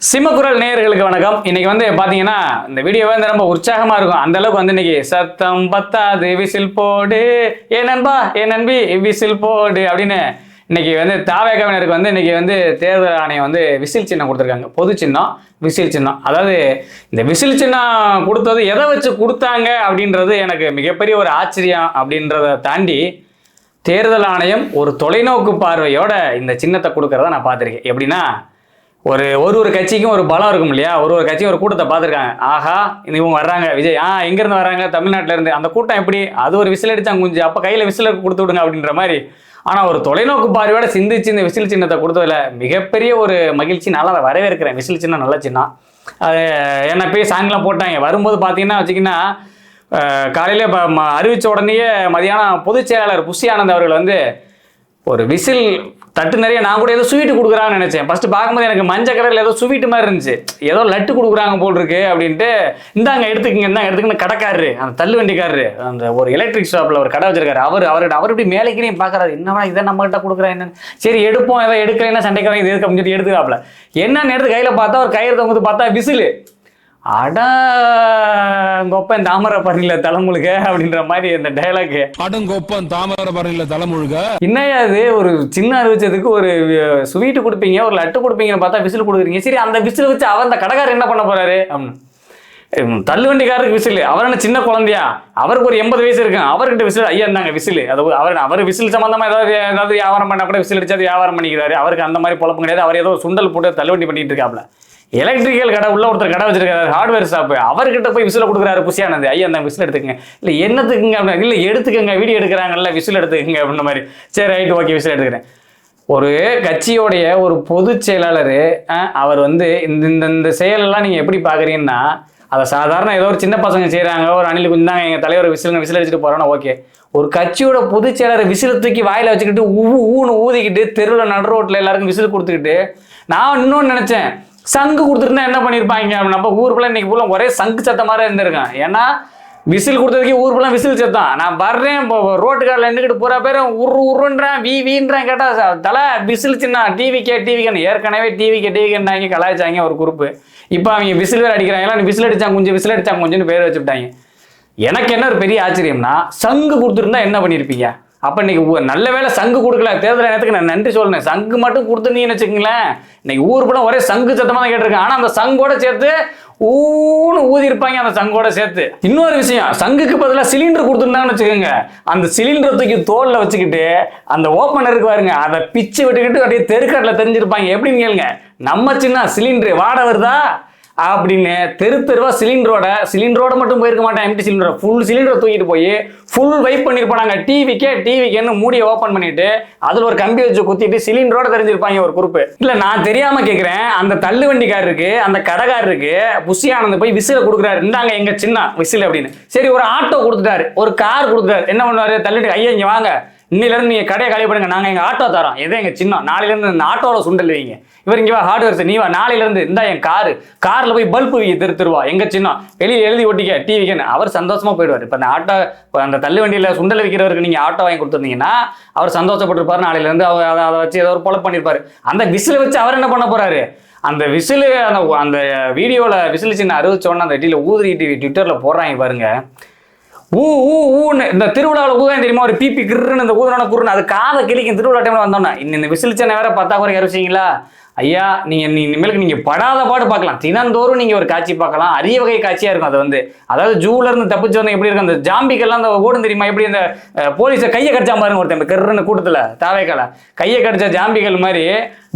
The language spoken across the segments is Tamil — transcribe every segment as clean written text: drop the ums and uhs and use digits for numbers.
சிம்மக்குரல் நேயர்களுக்கு வணக்கம். இன்னைக்கு பாத்தீங்கன்னா இந்த வீடியோ ரொம்ப உற்சாகமா இருக்கும். அந்த அளவுக்கு இன்னைக்கு சத்தம் பத்தாது விசில் போடு ஏ நண்பா ஏ நண்பி விசில் போடு அப்படின்னு இன்னைக்கு தாவேகவினருக்கு இன்னைக்கு தேர்தல் ஆணையம் விசில் சின்னம் கொடுத்துருக்காங்க. பொது சின்னம் விசில் சின்னம். அதாவது இந்த விசில் சின்னம் கொடுத்தது எதை வச்சு கொடுத்தாங்க அப்படின்றது எனக்கு மிகப்பெரிய ஒரு ஆச்சரியம். அப்படின்றத தாண்டி தேர்தல் ஆணையம் ஒரு தொலைநோக்கு பார்வையோட இந்த சின்னத்தை கொடுக்கறத நான் பார்த்துருக்கேன். எப்படின்னா ஒரு கட்சிக்கும் ஒரு பலம் இருக்கும் இல்லையா, ஒரு கட்சியும் ஒரு கூட்டத்தை பார்த்துருக்காங்க. ஆஹா இவங்க வர்றாங்க, விஜய் எங்கேருந்து வர்றாங்க, தமிழ்நாட்டில இருந்து. அந்த கூட்டம் எப்படி, அது ஒரு விசில் அடிச்சாங்க குஞ்சு, அப்போ கையில் விசில் கொடுத்து விடுங்க அப்படின்ற மாதிரி. ஆனால் ஒரு தொலைநோக்கு பார்வையோட சிந்திச்சு இந்த விசில் சின்னத்தை கொடுத்ததில் மிகப்பெரிய ஒரு மகிழ்ச்சி. நல்லா அதை வரவேற்கிறேன். விசில் சின்னம் நல்ல சின்னம். அது என்ன போய் சாயங்காலம் போட்டாங்க. வரும்போது பார்த்தீங்கன்னா வச்சிங்கன்னா காலையில் அறிவித்த உடனேயே மதியானம் பொதுச் செயலாளர் புஷி ஆனந்த் அவர்கள் ஒரு விசில் தட்டு நிறைய நான் கூட ஏதோ ஸ்வீட்டு கொடுக்குறாங்கன்னு நினைச்சேன். ஃபர்ஸ்ட் பார்க்கும்போது எனக்கு மஞ்சள் கலரில் ஏதோ ஸ்வீட்டு மாதிரி இருந்துச்சு. ஏதோ லட்டு கொடுக்குறாங்க போல் இருக்கு அப்படின்ட்டு இந்தாங்க எடுத்துக்கன்னு கடைக்காரரு, அந்த தள்ளு வண்டிக்காரரு, அந்த ஒரு எலக்ட்ரிக் ஷாப்பில் ஒரு கடை வச்சிருக்காரு. அவர் இப்படி மேலைக்கினையும் பார்க்குறாரு. என்னவா இதை நம்ம கிட்ட கொடுக்குறேன் என்னன்னு. சரி எடுப்போம், ஏதோ எடுக்கலைன்னா சண்டைக்காரங்க இது எதுக்கு அப்படின்னு சொல்லி எடுத்துக்காப்புல. என்னன்னு எடுத்து கையில் பார்த்தா ஒரு கயிறு தொங்குது, பார்த்தா விசிலு. அடங்கொப்பன் தாமரை பரணில தலைமுழுக அப்படின்ற மாதிரி இந்த டைலாக். அடங்கொப்பன் தாமரை பரணில தலைமுழுக என்னையா அது, ஒரு சின்ன அறிவிச்சதுக்கு ஒரு ஸ்வீட்டு கொடுப்பீங்க, ஒரு லட்டு கொடுப்பீங்கன்னு பார்த்தா விசில் கொடுக்குறீங்க. சரி அந்த விசில் வச்சு அவர் அந்த கடைக்காரர் என்ன பண்ண போறாரு அப்படின்னு. தள்ளுவண்டிக்காரருக்கு விசில். அவர் என்ன சின்ன குழந்தையா, அவருக்கு ஒரு 80 வயசு இருக்கு, அவர்கிட்ட விசில். ஐயா இருந்தாங்க விசில். அது அவர் விசில் சம்பந்தமா ஏதாவது வியாபாரம் பண்ணா கூட விசில் அடிச்சா வியாபாரம் பண்ணிக்கிறாரு. அவருக்கு அந்த மாதிரி குழப்பம் கிடையாது. அவர் ஏதோ சுண்டல் போட்டு தள்ளுவண்டி பண்ணிட்டு இருக்காப்ல. எலக்ட்ரிக்கல் கடை உள்ள ஒருத்தர் கடை வச்சிருக்காரு, ஹார்ட்வேர் ஷாப்பு. அவர்கிட்ட போய் விசில் கொடுக்குறாரு புஷி ஆனந்த். ஐயா அந்த விசில் எடுத்துக்கங்க. இல்லை என்னத்துக்குங்க அப்படின்னா, இல்லை எடுத்துக்கங்க, வீடியோ எடுக்கிறாங்கல்ல, விசில் எடுத்துக்கங்க அப்படின்ற மாதிரி. சரி ரைட்டு ஓகே விசில் எடுத்துக்கிறேன். ஒரு கட்சியோடைய ஒரு பொதுச் செயலாளர் அவர் இந்த செயலெல்லாம் நீங்கள் எப்படி பார்க்குறீங்கன்னா, அதை சாதாரண ஏதோ ஒரு சின்ன பசங்க செய்கிறாங்க, ஒரு அணில் குஞ்சாங்க எங்கள் தலைவர் விசில் அடிச்சுட்டு போகிறான்னா ஓகே. ஒரு கட்சியோட பொதுச் செயலாளர் விசில் தூக்கி வாயில் வச்சுக்கிட்டு ஊன்னு ஊதிக்கிட்டு தெருவில் நடு ரோட்டில் எல்லாருக்கும் விசில் கொடுத்துக்கிட்டு, நான் இன்னொன்று நினச்சேன், சங்கு கொடுத்துருந்தா என்ன பண்ணியிருப்பாங்க. நம்ம ஊருக்குள்ள இன்னைக்கு ஃபுல்லாக ஒரே சங்கு சத்தம் மாதிரி இருந்திருக்கேன். ஏன்னா விசில் கொடுத்ததுக்கே ஊருக்குள்ள விசில் சத்தம். நான் வர்றேன் ரோட்டுக்காரில் நின்றுக்கிட்டு பூரா பேரும் உருன்றேன் வீன்றேன். கேட்டால் தலை விசில் சின்ன டிவிக்கேன்னு ஏற்கனவே டிவிக்கேன்னாங்க, கலாய்ச்சாங்க ஒரு குரூப்பு. இப்போ அவங்க விசில் வேறு அடிக்கிறாங்களா, விசில் அடிச்சாங்க கொஞ்சம்னு பேர் வச்சுட்டாங்க. எனக்கு என்ன ஒரு பெரிய ஆச்சரியம்னா, சங்கு கொடுத்துருந்தா என்ன பண்ணியிருப்பீங்க. அப்போ இன்னைக்கு நல்ல வேலை சங்கு கொடுக்கல. தேர்தல் நேரத்துக்கு நான் நன்றி சொல்லணும். சங்கு மட்டும் கொடுத்துருந்தீங்கன்னு வச்சுக்கங்களேன், இன்னைக்கு ஊர் படம் ஒரே சங்கு சத்தமாக தான் கேட்டிருக்கேன். ஆனால் அந்த சங்கோட சேர்த்து ஊன்னு ஊதி இருப்பாங்க. அந்த சங்கோட சேர்த்து இன்னொரு விஷயம், சங்குக்கு பதிலாக சிலிண்டர் கொடுத்துருந்தாங்கன்னு வச்சுக்கோங்க, அந்த சிலிண்டர் தூக்கி தோல்ல வச்சுக்கிட்டு அந்த ஓப்பனருக்கு பாருங்க, அதை பிச்சு விட்டுக்கிட்டு அப்படியே தெருக்காட்டில் தெரிஞ்சிருப்பாங்க. எப்படின்னு கேளுங்க, நம்ம சின்ன சிலிண்டர் வாட வருதா அப்படின்னு தெருவா சிலிண்டரோட மட்டும் போயிருக்க மாட்டேன். எம்டி சிலிண்டர் ஃபுல் சிலிண்டரை தூக்கிட்டு போய் ஃபுல் வைப் பண்ணிருப்பாங்க. டிவிக்கேன்னு மூடியை ஓப்பன் பண்ணிட்டு அதில் ஒரு கம்பி வச்சு குத்திட்டு சிலிண்டரோட தெரிஞ்சிருப்பாங்க ஒரு குரூப். இல்லை நான் தெரியாம கேட்குறேன், அந்த தள்ளு வண்டிக்காரருக்கு அந்த கடைக்காரருக்கு புஷி ஆனந்த் போய் விசில கொடுக்குறாரு, இந்தாங்க எங்க சின்ன விசில் அப்படின்னு. சரி ஒரு ஆட்டோ கொடுத்துட்டாரு, ஒரு கார் கொடுத்துட்டாரு. என்ன பண்ணுவாரு, தள்ளுவண்டி ஐயா இங்க வாங்க, இன்னிலேருந்து நீங்கள் கடையை காலி பண்ணுங்க, நாங்கள் எங்கள் ஆட்டோ தரோம், எதோ எங்கள் சின்னம், நாளையிலேருந்து இந்த ஆட்டோவில் சுண்டல் வைங்க. இவர் இங்கே வா ஹார்ட்வேர்ஸ், நீ வா நாளையிலேருந்து இந்த என் காரில் போய் பல்பு வைக்க திருவா எங்கள் சின்னம், வெளியில் எழுதி ஒட்டிக்க டிவிக்குன்னு. அவர் சந்தோஷமாக போயிடுவார். இப்போ அந்த ஆட்டோ அந்த தள்ளு வண்டியில் சுண்டல் வைக்கிறவருக்கு நீங்கள் ஆட்டோ வாங்கி கொடுத்துருந்தீங்கன்னா அவர் சந்தோஷப்பட்டிருப்பார். நாளையிலேருந்து அதை வச்சு ஏதோ ஒரு பொழப்பு பண்ணியிருப்பார். அந்த விசிலை வச்சு அவர் என்ன பண்ண போகிறாரு, அந்த விசிலு அந்த வீடியோவில் விசில் சின்ன அறிவிச்சோன்னா அந்த டீல ஊதிட்டு ட்விட்டரில் போடுறாங்க பாருங்க. ஊன்னு இந்த திருவிழாவில் ஊதான் தெரியுமா, ஒரு பிபி கிருன்னு இந்த ஊதனான குருன்னு அது காதை கிளிக்கும். திருவிழா டைம்ல வந்தோன்னா இந்த விசில் சின்ன வேற 10 குறைக்கு அறிவிச்சிங்களா ஐயா, இனிமேலுக்கு நீங்கள் படாத பாடு பார்க்கலாம். தினந்தோறும் நீங்கள் ஒரு காட்சி பார்க்கலாம். அரிய வகை காட்சியாக இருக்கும். அது அதாவது ஜூல இருந்து தப்பிச்சு வந்து எப்படி இருக்கும், அந்த ஜாம்பிக்கெல்லாம் அந்த ஓடும் தெரியுமா, எப்படி அந்த போலீஸை கையை கடிச்சா பாருங்க ஒருத்தன் கருன்னு கூட்டத்தில் தாவேக்கால கையை கடிச்ச ஜாம்பிகள் மாதிரி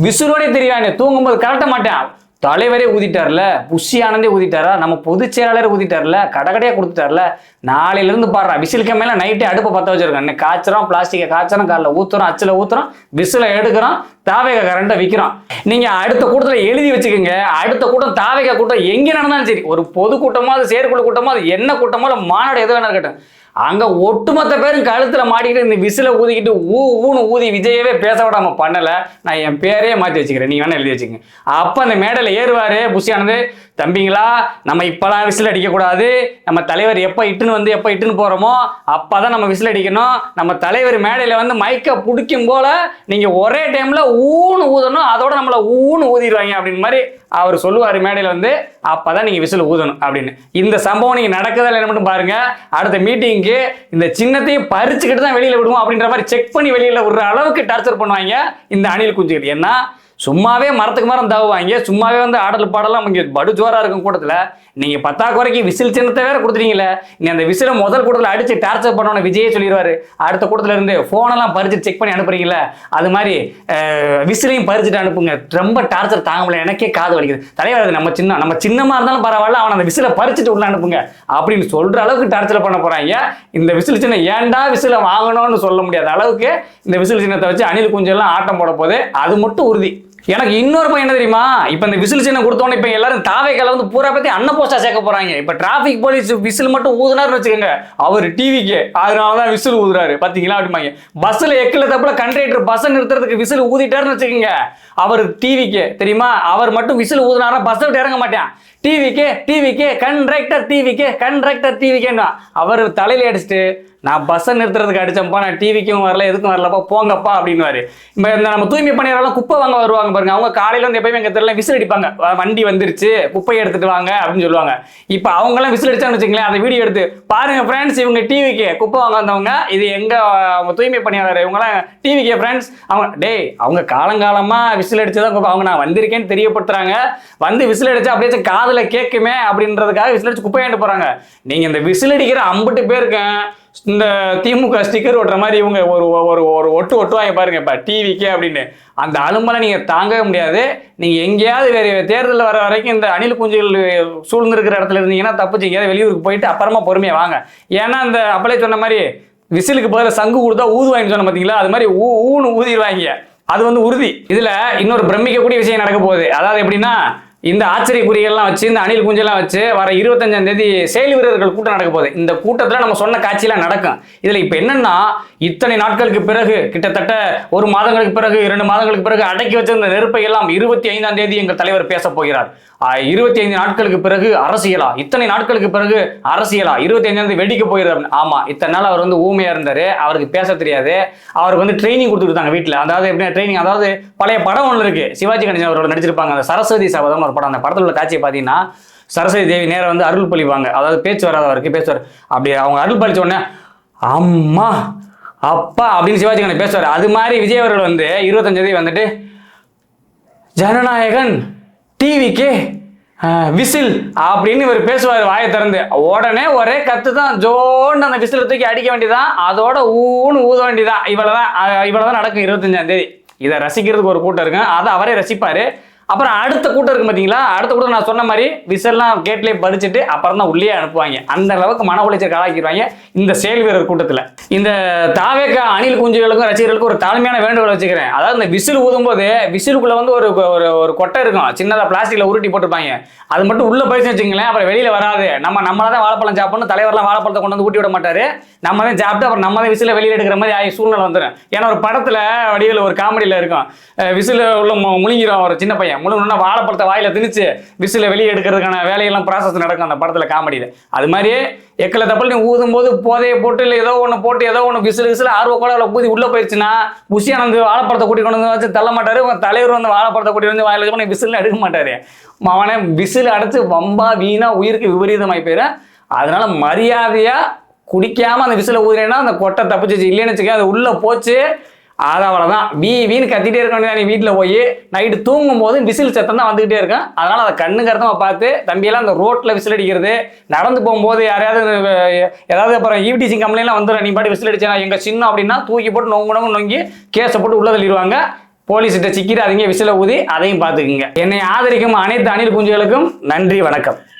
விசிலோடே தெரியும். தூங்கும்போது கலட்ட மாட்டேன், தலைவரே ஊதிட்டார்ல, புஷி ஆனந்தே ஊதிட்டாரா, நம்ம பொதுச் செயலாளர் ஊதிட்டார்ல, கடைக்கடையாக கொடுத்துட்டார்ல. நாளையிலேருந்து பாடுறா விசிலுக்கு மேலே நைட்டே அடுப்பை பற்ற வச்சிருக்கோம். இன்னைக்கு காய்ச்சறோம், பிளாஸ்டிக்கை காய்ச்சறோம், காலில் ஊற்றுறோம், அச்சில் ஊற்றுறோம், விசிலை எடுக்கிறோம், தாவேக கரண்ட்டை விற்கிறோம். நீங்கள் அடுத்த கூட்டத்தில் எழுதி வச்சுக்கோங்க, அடுத்த கூட்டம் தாவேக கூட்டம் எங்கே நடந்தாலும் சரி, ஒரு பொதுக்கூட்டமோ அது செயற்குழு கூட்டமோ அது என்ன கூட்டமோ இல்லை மாநாடு எது வேணா இருக்கட்டும், அங்கே ஒட்டுமொத்த பேரும் கழுத்தில் மாட்டிக்கிட்டு இந்த விசிலை ஊதிக்கிட்டு ஊன்னு ஊதி விஜயவே பேச விடாமல் பண்ணலை. நான் என் பேரையே மாற்றி வச்சுக்கிறேன், நீ வேணா எழுதி வச்சுக்கங்க. அப்போ அந்த மேடையில் ஏறுவார் புஷி ஆனந்த், தம்பிங்களா, நம்ம இப்பெல்லாம் விசில் அடிக்கக்கூடாது. நம்ம தலைவர் எப்போ இட்டுன்னு போகிறோமோ அப்போ தான் நம்ம விசில் அடிக்கணும். நம்ம தலைவர் மேடையில் வந்து மைக்கை பிடிக்கும் போல நீங்கள் ஒரே டைமில் ஊன்னு ஊதணும். அதோட நம்மளை ஊன்னு ஊதிடுவாங்க அப்படின்னு மாதிரி அவர் சொல்லுவார் மேடையில் வந்து. அப்போ தான் நீங்கள் விசில் ஊதணும் அப்படின்னு. இந்த சம்பவம் நீங்கள் நடக்குதா இல்லை மட்டும் பாருங்கள். அடுத்த மீட்டிங்க்கு இந்த சின்னத்தையும் பறிச்சுக்கிட்டு தான் வெளியில் விடுவோம் அப்படின்ற மாதிரி செக் பண்ணி வெளியில் விடுற அளவுக்கு டார்ச்சர் பண்ணுவாங்க இந்த அணில் குஞ்சுகள். ஏன்னா சும்மாவே மரத்துக்கு மரம் தவுவாங்க, சும்மாவே வந்து ஆடல் பாடலாம் இங்கே படு ஜோராக இருக்கும் கூட்டத்தில். நீங்கள் பத்தாக்குறைக்கு விசில் சின்னத்தை வேற கொடுத்துட்டீங்களே, நீ அந்த விசிலை முதல் கூட்டத்தில் அடித்து டார்ச்சர் பண்ணோன்னு விஜயே சொல்லிடுவார். அடுத்த கூட்டத்தில் இருந்து ஃபோனெல்லாம் பறிச்சு செக் பண்ணி அனுப்புறீங்களே, அது மாதிரி விசிலையும் பறிச்சுட்டு அனுப்புங்க. ரொம்ப டார்ச்சர் தாங்க முடியல, எனக்கே காது வலிக்குது. தலைவர் அது நம்ம சின்னமாக இருந்தாலும் பரவாயில்ல, அவனை அந்த விசிலை பறிச்சுட்டு உள்ள அனுப்புங்க அப்படின்னு சொல்கிற அளவுக்கு டார்ச்சர் பண்ண போகிறாங்க. இந்த விசில் சின்னம் ஏன்டா விசிலை வாங்கணும்னு சொல்ல முடியாத அளவுக்கு இந்த விசில் சின்னத்தை வச்சு அணில் குஞ்செல்லாம் ஆட்டம் போட போது, அது மட்டும் உறுதி. எனக்கு இன்னொரு பையன் என்ன தெரியுமா, இப்போ இந்த விசில் சின்னம் கொடுத்தோன்னே இப்போ எல்லாரும் தாவேக்கால வந்து பூரா பற்றி அன்ன போஸ்டா சேர்க்க போறாங்க. இப்போ டிராஃபிக் போலீஸ் விசில் மட்டும் ஊதுனாருன்னு வச்சுக்கோங்க, அவர் டிவிக்கு அதனால தான் விசில் ஊதுறாரு பார்த்தீங்களா அப்படிமாங்க. பஸ்ஸில் எக்கில் தப்புல கண்டக்டர் பஸ்ஸை நிறுத்துறதுக்கு விசில் ஊதிட்டாருன்னு வச்சுக்கோங்க, அவர் டிவிக்கு தெரியுமா, அவர் மட்டும் விசில் ஊதுனாருன்னா பஸ்ஸை விட்டு இறங்க மாட்டேன். டிவிக்கு கண்ட்ராக்டர் டிவிக்கேன்னா அவர் தலையில அடிச்சுட்டு நான் பஸ்ஸை நிறுத்துறதுக்கு அடிச்சப்பா, நான் டிவிக்கும் வரல எதுக்கும் வரலப்பா போங்கப்பா அப்படின்னுவாரு. இப்போ இந்த நம்ம தூய்மை பணியாளர்லாம் குப்பை வாங்க வருவாங்க பாருங்க, அவங்க காலையில வந்து எப்பயுமே எங்க தெரியல விசில் அடிப்பாங்க, வண்டி வந்துருச்சு குப்பையை எடுத்துட்டு வாங்க அப்படின்னு சொல்லுவாங்க. இப்போ அவங்கெல்லாம் விசில் அடிச்சான்னு வச்சுங்களேன், அந்த வீடியோ எடுத்து பாருங்க ஃப்ரெண்ட்ஸ், இவங்க டிவிக்கு குப்பை வாங்க வந்தவங்க, இது எங்க அவங்க தூய்மை பணியாளர், இவங்கெல்லாம் டிவிக்கு ஃப்ரெண்ட்ஸ். அவங்க காலங்காலமா விசில் அடிச்சதான் அவங்க நான் வந்திருக்கேன்னு தெரியப்படுத்துறாங்க. வந்து விசில் அடிச்சா அப்படியே காதுல கேட்குமே அப்படின்றதுக்காக விசில் அடிச்சு குப்பையாண்டு போறாங்க. நீங்க இந்த விசில் அடிக்கிற 50 பேருக்கு இந்த திமுக ஸ்டிக்கர் ஒட்டுற மாதிரி இவங்க ஒரு ஒட்டுவாங்க பாருங்க இப்போ டிவிக்கே அப்படின்னு. அந்த அலும்பலை நீங்கள் தாங்கவே முடியாது. நீங்கள் எங்கேயாவது வேறு தேர்தலில் வர வரைக்கும் இந்த அணில் குஞ்சுகள் சூழ்ந்திருக்கிற இடத்துல இருந்தீங்கன்னா தப்பிச்சு எங்கேயாவது வெளியூருக்கு போயிட்டு அப்புறமா பொறுமையாக வாங்க. ஏன்னா இந்த அப்பளே சொன்ன மாதிரி விசிலுக்கு பதில் சங்கு கொடுத்தா ஊதுவாங்கன்னு சொன்ன பார்த்தீங்களா, அது மாதிரி ஊன்னு ஊதிடுவாங்க, அது வந்து உறுதி. இதில் இன்னொரு பிரமிக்கக்கூடிய விஷயம் நடக்க போகுது. அதாவது எப்படின்னா, இந்த ஆச்சரியக்குறிகள்லாம் வச்சு இந்த அணில் குஞ்செல்லாம் வச்சு வர 25ஆம் தேதி செயல் வீரர்கள் கூட்டம் நடக்க போகுது. இந்த கூட்டத்தில் நம்ம சொன்ன காட்சியெல்லாம் நடக்கும். இதில் இப்போ என்னன்னா, இத்தனை நாட்களுக்கு பிறகு கிட்டத்தட்ட 1 மாதங்களுக்கு பிறகு 2 மாதங்களுக்கு பிறகு அடக்கி வச்சிருந்த நெருப்பை எல்லாம் 25ஆம் தேதி எங்கள் தலைவர் பேச போகிறார். 25 நாட்களுக்கு பிறகு அரசியலா, இத்தனை நாட்களுக்கு பிறகு அரசியலா, 25ஆம் தேதி வெடிக்க போகிறார். ஆமா, இத்தனை நாள் அவர் வந்து ஊமையா இருந்தாரு, அவருக்கு பேச தெரியாது. அவருக்கு வந்து ட்ரைனிங் கொடுத்துருக்காங்க வீட்டில். அதாவது எப்படின்னா ட்ரைனிங், அதாவது பழைய படம் ஒன்று இருக்கு, சிவாஜி கணேசன் அவரோட நடிச்சிருப்பாங்க, அந்த சரஸ்வதி சபதம் ஒரு படம். அந்த படத்தில் உள்ள காட்சியை பார்த்தீங்கன்னா, சரஸ்வதி தேவி நேரம் வந்து அருள் பழிப்பாங்க, அதாவது பேச்சு வராதவருக்கு பேசுவார். அப்படி அவங்க அருள் பழிச்ச உடனே அம்மா அப்பா அப்படின்னு சிவாஜி கணேசன் பேசுவார். அது மாதிரி விஜய் அவர்கள் வந்து 25ஆம் தேதி வந்துட்டு ஜனநாயகன் டிவிக்கே விசில் அப்படின்னு இவர் பேசுவார் வாயை திறந்து. உடனே ஒரே கத்து தான், ஜோன்னு அந்த விசில் தூக்கி அடிக்க வேண்டியதான், அதோட ஊன்னு ஊத வேண்டியதான். இவ்வளவுதான் நடக்கும் 25ஆம் தேதி. இதை ரசிக்கிறதுக்கு ஒரு கூட்டம் இருக்கு, அதை அவரே ரசிப்பாரு. அப்புறம் அடுத்த கூட்டம் இருக்கு பார்த்தீங்களா, அடுத்த கூட்டம் நான் சொன்ன மாதிரி விசில்லாம் கேட்லேயே பறிச்சுட்டு அப்புறம் தான் உள்ளே அனுப்புவாங்க. அந்த அளவுக்கு மன உளைச்சல் ஆளாக்கிடுவாங்க இந்த செயல் வீரர் கூட்டத்தில். இந்த தாவேக அணில் குஞ்சுகளுக்கும் ரசிகர்களுக்கும் ஒரு தாழ்மையான வேண்டுகோள் வச்சுக்கிறேன். அதாவது இந்த விசில் ஊதும்போது விசிலுக்குள்ள வந்து ஒரு கொட்டை இருக்கும், சின்னதாக பிளாஸ்டிக்ல உருட்டி போட்டுருப்பாங்க. அது மட்டும் உள்ள போயிடுச்சு வச்சுங்களேன், அப்புறம் வெளியில வராது. நம்மளாதான் வாழைப்பழம் சாப்பிடணும், தலைவர்லாம் வாழைப்பழத்தை கொண்டு வந்து ஊட்டி விட மாட்டாரு. நம்ம தான் சாப்பிட்டு அப்புறம் நம்ம தான் விசில வெளியில எடுக்கிற மாதிரி சூழ்நிலை வந்துடும். ஏன்னா ஒரு படத்துல வடிவில் ஒரு காமெடியில் இருக்கும், விசில உள்ள முழுங்கிடும் ஒரு சின்ன பையன், முழுங்கன்னா வாழைப்பழத்தை வாயில திணிச்சு விசில வெளியே எடுக்கிறதுக்கான வேலையெல்லாம் ப்ராசஸ் நடக்கும் அந்த படத்துல காமெடியில். அது மாதிரி எக்கில் தப்பல் நீ ஊதும் போது போதையை போட்டு இல்லை ஏதோ ஒன்று போட்டு ஏதோ ஒன்று விசில் ஆர்வ கோளாறுல ஊதி உள்ள போயிடுச்சுன்னா, புஷியானந்து வாழைப்பழத்தை கூட்டி கொண்டு வந்து வச்சு தள்ள மாட்டாரு. தலைவர் வந்து வாழைப்பழத்தை கூட்டி வந்து வாயில வச்சு விசில் எடுக்க மாட்டாரு. அவனை விசில் அடைச்சு வம்பா வீணா உயிருக்கு விபரீதமாய் போயிரு. அதனால மரியாதையா குடிக்காம அந்த விசில ஊதுறேன்னா அந்த கொட்டை தப்பிச்சு, இல்லைன்னு வச்சுக்க அது உள்ள போச்சு, அது அவ்வளோதான். வீணு கத்திட்டே இருக்க வேண்டியதான். நீ வீட்டில் போய் நைட்டு தூங்கும் போது விசில் சத்தம் தான் வந்துகிட்டே இருக்கும். அதனால அதை கண்ணு கருத்தமாக பார்த்து தம்பியெல்லாம் அந்த ரோட்டில் விசில் அடிக்கிறது, நடந்து போகும்போது யாரையாவது ஏதாவது அப்புறம் ஈவ்டீசிங் கம்ப்ளைண்ட்லாம் வந்துடும், நீ பாட்டு விசில் அடிச்சா எங்கள் சின்ன அப்படின்னா தூக்கி போட்டு நொங்கி கேஸை போட்டு உள்ள தள்ளிடுவாங்க. போலீஸ்கிட்ட சிக்கிட்டு அதிங்க விசில ஊதி அதையும் பார்த்துக்குங்க. என்னை ஆதரிக்கும் அனைத்து அணில் குஞ்சுகளுக்கும் நன்றி, வணக்கம்.